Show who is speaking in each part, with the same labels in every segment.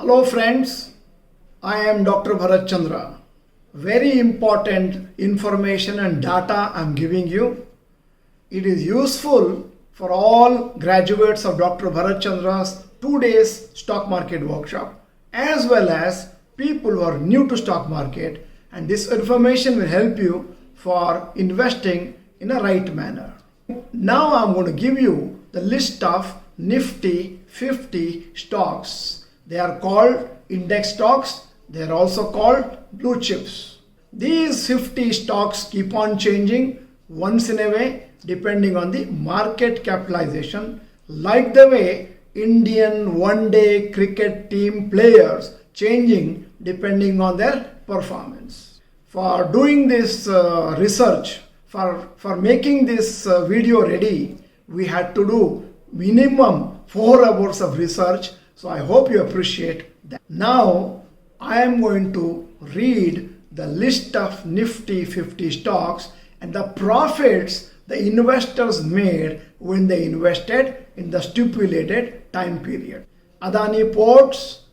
Speaker 1: Hello friends, I am Dr.Bharath Chandra. Very important information and data I am giving you. It is useful for all graduates of Dr. Bharath Chandra's 2 days stock market workshop as well as people who are new to stock market, and this information will help you for investing in a right manner. Now I am going to give you the list of Nifty 50 stocks. They are called index stocks. They are also called blue chips. These 50 stocks keep on changing once in a way depending on the market capitalization, like the way Indian one-day cricket team players changing depending on their performance. For doing this research, for making this video ready, we had to do minimum 4 hours of research. So I hope you appreciate that. Now I am going to read the list of Nifty 50 stocks and the profits the investors made when they invested in the stipulated time period. Adani Ports,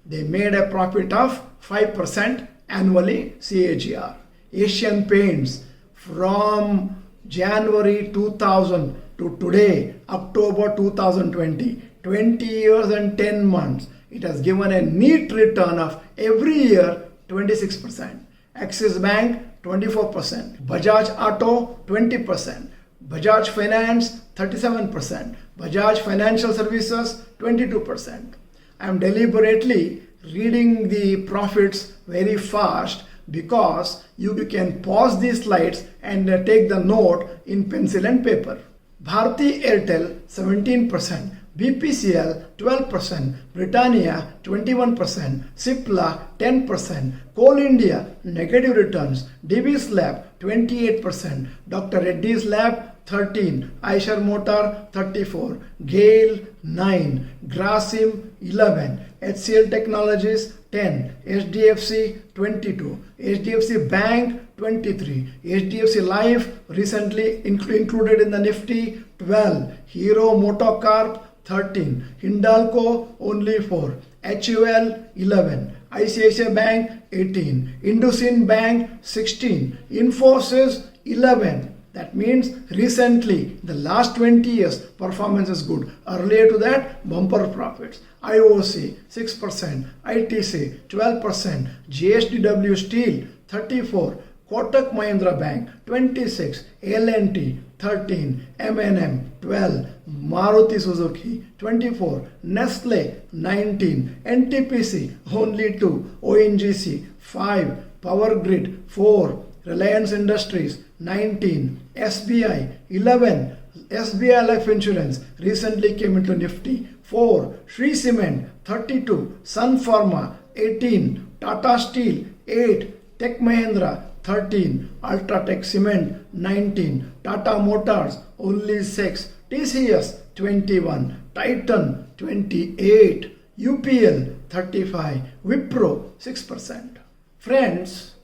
Speaker 1: they made a profit of 5% annually CAGR. Asian Paints, from January 2000 to today, October 2020, 20 years and 10 months, it has given a neat return of every year 26%. Axis Bank 24%, Bajaj Auto 20%, Bajaj Finance 37%, Bajaj Financial Services 22%. I am deliberately reading the profits very fast because you can pause these slides and take the note in pencil and paper. Bharti Airtel 17%, BPCL 12%, Britannia 21%, Cipla 10%, Coal India negative returns, Divi's Lab 28%, Dr. Reddy's Lab 13%, Eicher Motor 34%, GAIL 9%, Grasim 11%, HCL Technologies 10%, HDFC 22%, HDFC Bank 23%, HDFC Life recently included in the Nifty 12%, Hero Motocorp 13%, Hindalco only 4%, HUL 11%, ICICI Bank 18%, IndusInd Bank 16%, Infosys 11%. That means recently, the last 20 years, performance is good. Earlier to that, bumper profits. IOC 6%, ITC 12%, JSDW Steel 34%, Kotak Mahindra Bank 26%, L&T 13%, M&M 12%, Maruti Suzuki 24%, Nestle 19%, NTPC only 2%, ONGC 5%, Power Grid 4%, Reliance Industries 19%, SBI 11%, SBI Life Insurance recently came into Nifty 4%, Shree Cement 32%, Sun Pharma 18%, Tata Steel 8%, Tech Mahindra 13%, Ultratech Cement 19%, Tata Motors only 6%, TCS 21%, Titan 28%, UPL 35%, Wipro 6%. Friends,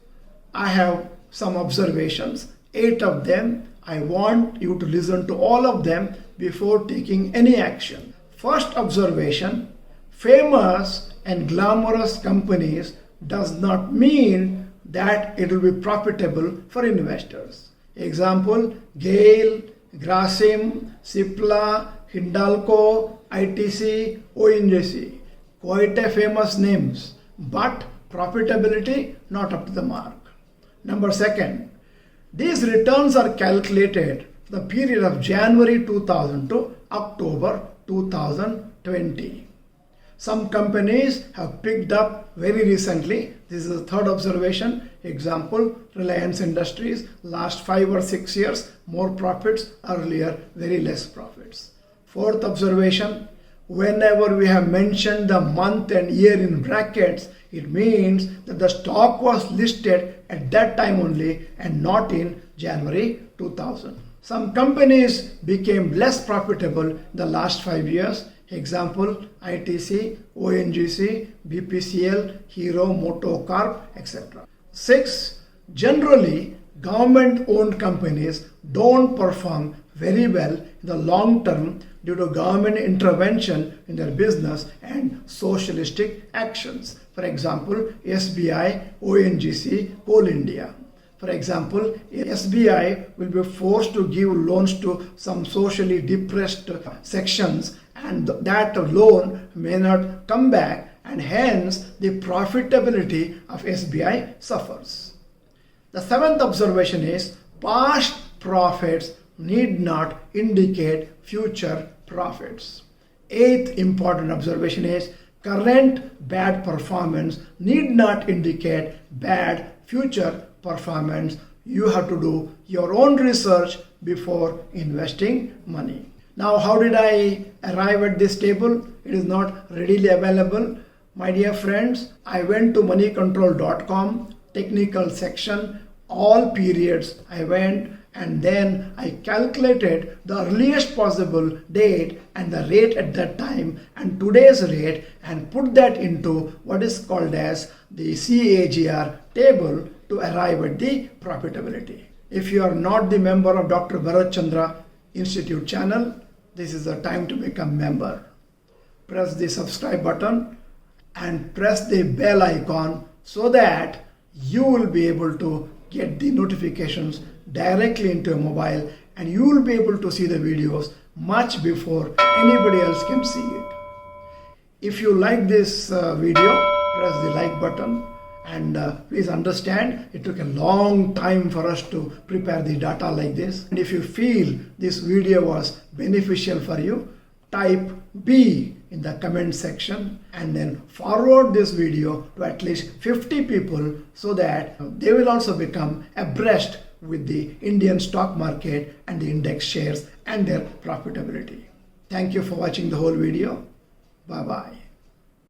Speaker 1: I have some observations, 8 of them. I want you to listen to all of them before taking any action. First observation, famous and glamorous companies does not mean that it will be profitable for investors. Example, GAIL, Grasim, Cipla, Hindalco, ITC, ONGC. Quite a famous names, but profitability not up to the mark. Number second, these returns are calculated for the period of January 2000 to October 2020. Some companies have picked up very recently. This is the third observation. Example, Reliance Industries, last 5 or 6 years, more profits, earlier very less profits. Fourth observation, whenever we have mentioned the month and year in brackets, it means that the stock was listed at that time only and not in January 2000. Some companies became less profitable in the last 5 years. Example, ITC, ONGC, BPCL, Hero, Motocorp, etc. 6. Generally, government-owned companies don't perform very well in the long term due to government intervention in their business and socialistic actions. For example, SBI, ONGC, Coal India. For example, SBI will be forced to give loans to some socially depressed sections, and that loan may not come back, and hence the profitability of SBI suffers. The seventh observation is past profits need not indicate future profits. Eighth important observation is current bad performance need not indicate bad future performance. You have to do your own research before investing money. Now, how did I arrive at this table? It is not readily available. My dear friends, I went to moneycontrol.com, technical section, all periods I went, and then I calculated the earliest possible date and the rate at that time and today's rate, and put that into what is called as the CAGR table to arrive at the profitability. If you are not the member of Dr. Bharath Chandra Institute channel, this is the time to become member. Press the subscribe button and press the bell icon so that you will be able to get the notifications directly into your mobile, and you will be able to see the videos much before anybody else can see it. If you like this video, press the like button, and please understand it took a long time for us to prepare the data like this. And if you feel this video was beneficial for you, type B in the comment section and then forward this video to at least 50 people so that they will also become abreast with the Indian stock market and the index shares and their profitability. Thank you for watching the whole video. Bye bye.